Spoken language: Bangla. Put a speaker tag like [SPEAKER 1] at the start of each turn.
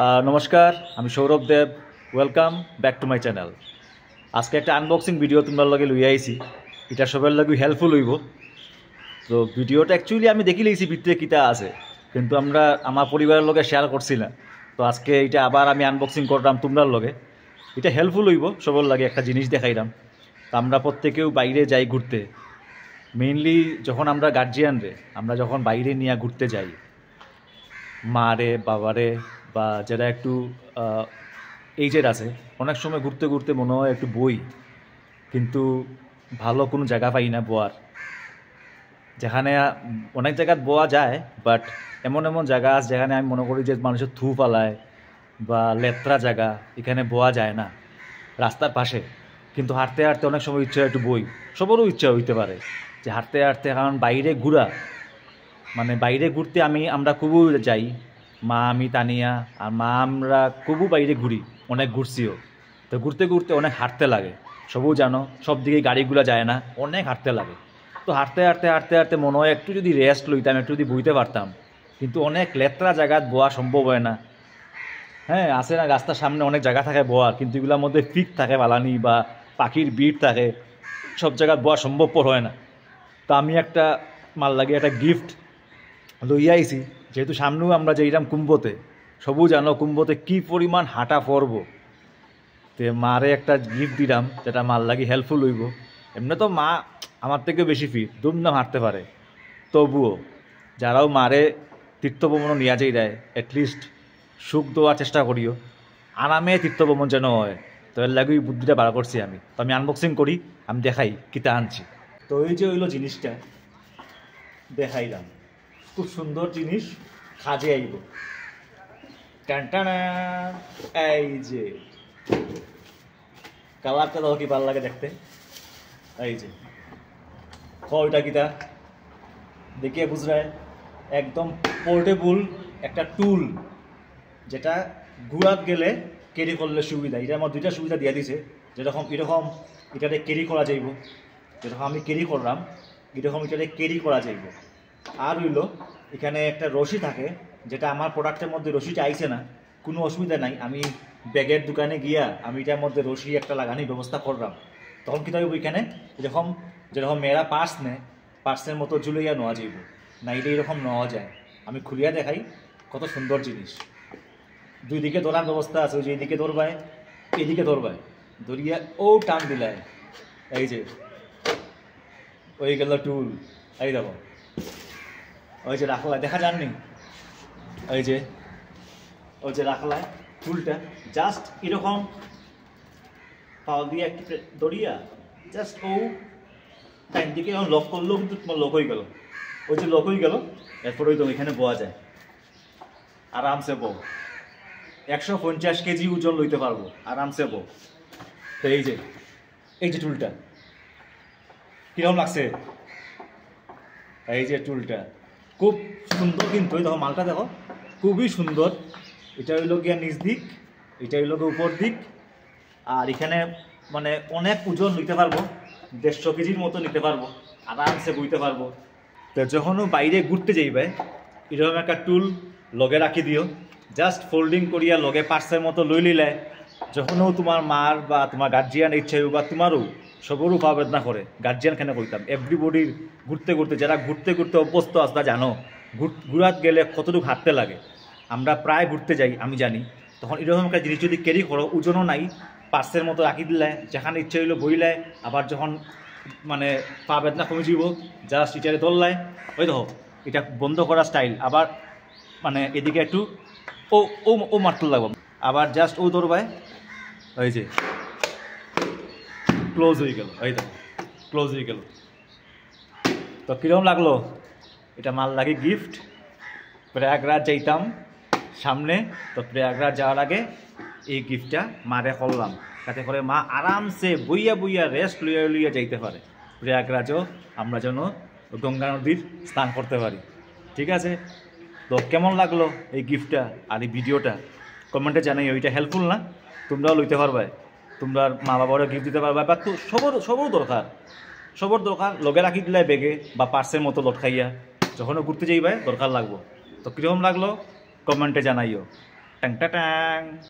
[SPEAKER 1] নমস্কার, আমি Sourav Dev. Welcome back to my channel. আজকে একটা আনবক্সিং ভিডিও তোমরা লগে লই আইছি। এটা সবার লাগি হেল্পফুল হইব। তো ভিডিওটা অ্যাকচুয়ালি আমি দেখি লইছি ভিতরে কিতা আছে, কিন্তু আমরা আমার পরিবারের লগে শেয়ার করছি না। তো আজকে এটা আবার আমি আনবক্সিং করলাম তোমরার লগে। এটা হেল্পফুল হইব, সবার লাগে একটা জিনিস দেখাইলাম। তো আমরা প্রত্যেকেও বাইরে যাই ঘুরতে। মেইনলি যখন আমরা গার্জিয়ান রে আমরা যখন বাইরে নিয়ে ঘুরতে যাই, মা রে বাবারে বা যারা একটু এইজের আছে, অনেক সময় ঘুরতে ঘুরতে মনে হয় একটু বই, কিন্তু ভালো কোনো জায়গা পাই না বোয়ার। যেখানে অনেক জায়গায় বোয়া যায়, বাট এমন এমন জায়গা আছে যেখানে আমি মনে করি যে মানুষের থু পালায় বা লেত্রা জায়গা, এখানে বোয়া যায় না রাস্তার পাশে। কিন্তু হাঁটতে হাঁটতে অনেক সময় ইচ্ছা একটু বই, সবারও ইচ্ছা হইতে পারে যে হাঁটতে হাঁটতে, কারণ বাইরে ঘুরা মানে বাইরে ঘুরতে আমরা খুবই যাই। মা, আমি, তানিয়া আর মা আমরা খুবই বাইরে ঘুরি, অনেক ঘুরছিও। তো ঘুরতে ঘুরতে অনেক হাঁটতে লাগে, সবও জানো, সব দিকে গাড়িগুলো যায় না, অনেক হাঁটতে লাগে। তো হাঁটতে হাঁটতে হাঁটতে হাঁটতে মনে হয় একটু যদি রেস্ট লইতাম, একটু যদি বইতে পারতাম, কিন্তু অনেক লেত্রা জায়গাত বোয়া সম্ভব হয় না। হ্যাঁ, আসে না, রাস্তার সামনে অনেক জায়গা থাকে বোয়ার, কিন্তু এগুলোর মধ্যে ফিক থাকে বালানি বা পাখির ভিড় থাকে, সব জায়গায় বোয়া সম্ভবপর হয় না। তো আমি একটা মাল লাগে একটা গিফট লইয়া আইছি, যেহেতু সামনেও আমরা যাইলাম কুম্ভতে, সবু জানো কুম্ভতে কী পরিমাণ হাঁটা পড়ব। তে মারে একটা গিফট দিলাম যেটা মাল লাগি হেল্পফুল হইব। এমনি তো মা আমার থেকে বেশি ফিট, দুমদাম হাঁটতে পারে, তবুও যারাও মারে তীর্থভ্রমণও নিয়ে যাই দেয়, অ্যাটলিস্ট সুখ দেওয়ার চেষ্টা করিও, আরামে তীর্থভ্রমণ যেন হয়। তো এর লাগে বুদ্ধিটা বার করছি আমি। তো আমি আনবক্সিং করি, আমি দেখাই কিতা আনছি। তো এই যে হইলো জিনিসটা দেখাইলাম, খুব সুন্দর জিনিস, কাজে আইব। টানটানা, এই যে কালারটা দাও, কি ভালো লাগে দেখতে। এই যে ওইটা কিতা দেখিয়ে বুঝরায়, একদম পোর্টেবল একটা টুল, যেটা ঘুরাত গেলে ক্যারি করলে সুবিধা। এটা আমার দুইটা সুবিধা দিয়ে দিছে, যেরকম এরকম এটাতে ক্যারি করা যাইব, যেরকম আমি ক্যারি করলাম এরকম এটাতে ক্যারি করা যাইব। আর হইল এখানে একটা রশি থাকে, যেটা আমার প্রোডাক্টের মধ্যে রশিটা আইছে না, কোনো অসুবিধা নাই। আমি ব্যাগের দোকানে গিয়া আমি এটার মধ্যে রশি একটা লাগানোর ব্যবস্থা করলাম। তখন কী থাকবে ওইখানে এরকম, যেরকম মেয়েরা পার্স নেয়, পার্সের মতো ঝুলাইয়া নেওয়া যাইব না, এটা এরকম নেওয়া যায়। আমি খুলিয়া দেখাই কত সুন্দর জিনিস। দুই দিকে ধরার ব্যবস্থা আছে, ওই যে এইদিকে ধরবায়, এইদিকে ধরবায়, ধরিয়া ও টান দিলায়, এই যে ওই গেল টুল। এই দেখো, ওই যে রাখলায়, দেখা যাননি, ওই যে রাখলায় টুলটা, জাস্ট এরকম পাওয়া দিয়ে একটু দড়িয়া জাস্ট ও টাইম দিকে এখন লক করলেও কিন্তু তোমার লক হয়ে গেল। ওই যে লক হয়ে গেল, এরপর ওই তো এখানে বোয়া যায়, আরামসে বউ 150 কেজি ওজন লইতে পারবো আরামসে বউ। তো এই যে টুলটা কিরকম লাগছে, এই যে টুলটা খুব সুন্দর, কিন্তু দেখো মালটা দেখো খুবই সুন্দর। এটা হইল গিয়া নিচ দিক, এটা হইল গিয়ে উপর দিক, আর এখানে মানে অনেক ওজন নিতে পারবো, 150 কেজির মতো নিতে পারবো, আরামসে বইতে পারবো। তো যখনও বাইরে ঘুরতে যাইবে এরকম একটা টুল লগে রাখি দিও, জাস্ট ফোল্ডিং করিয়া লগে পার্সের মতো লই লিলে, যখনও তোমার মার বা তোমার গার্জিয়ান ইচ্ছে বা তোমারও সবরও পা বেদনা করে, গার্জিয়ান কেন কইতাম, এভরিবডির ঘুরতে ঘুরতে, যারা ঘুরতে ঘুরতে অভ্যস্ত আসতা জানো, ঘুরাত গেলে কতটুকু হাঁটতে লাগে। আমরা প্রায় ঘুরতে যাই, আমি জানি। তখন এরকম একটা জিনিস যদি ক্যারি করো, ওজনও নাই, পার্সের মতো রাখি দিলে, যেখানে ইচ্ছে হইলো বইলে, আবার যখন মানে পা বেদনা কমে যাব, জাস্ট এটারে ধরলায়, ওই দেখো এটা বন্ধ করা স্টাইল, আবার মানে এদিকে একটু ও ও ও মারতে লাগবো, আবার জাস্ট ও ধরবায়, ওই যে ক্লোজ হয়ে গেল, এই দেখো ক্লোজ হয়ে গেল। তো কীরকম লাগলো, এটা মাল লাগে গিফট। প্রয়াগরাজ যাইতাম সামনে, তো প্রয়াগরাজ যাওয়ার আগে এই গিফটটা মারে করলাম, তাতে করে মা আরামসে বইয়া বইয়া রেস্ট লইয়া লইয়া যাইতে পারে। প্রয়াগরাজও আমরা যেন গঙ্গা নদীর স্নান করতে পারি। ঠিক আছে, তো কেমন লাগলো এই গিফটটা আর এই ভিডিওটা কমেন্টে জানাই। ওইটা হেল্পফুল না, তোমরাও লইতে পারবে, তোমরা মা বাবারও গিফট দিতে পারবে, বা তো সবর দরকার লগে রাখি দিলে ব্যাগে বা পার্সের মতো লটকাইয়া, যখনও ঘুরতে যাইবে দরকার লাগবো। তো কীরকম লাগলো কমেন্টে জানাইও। টাং টাটাং।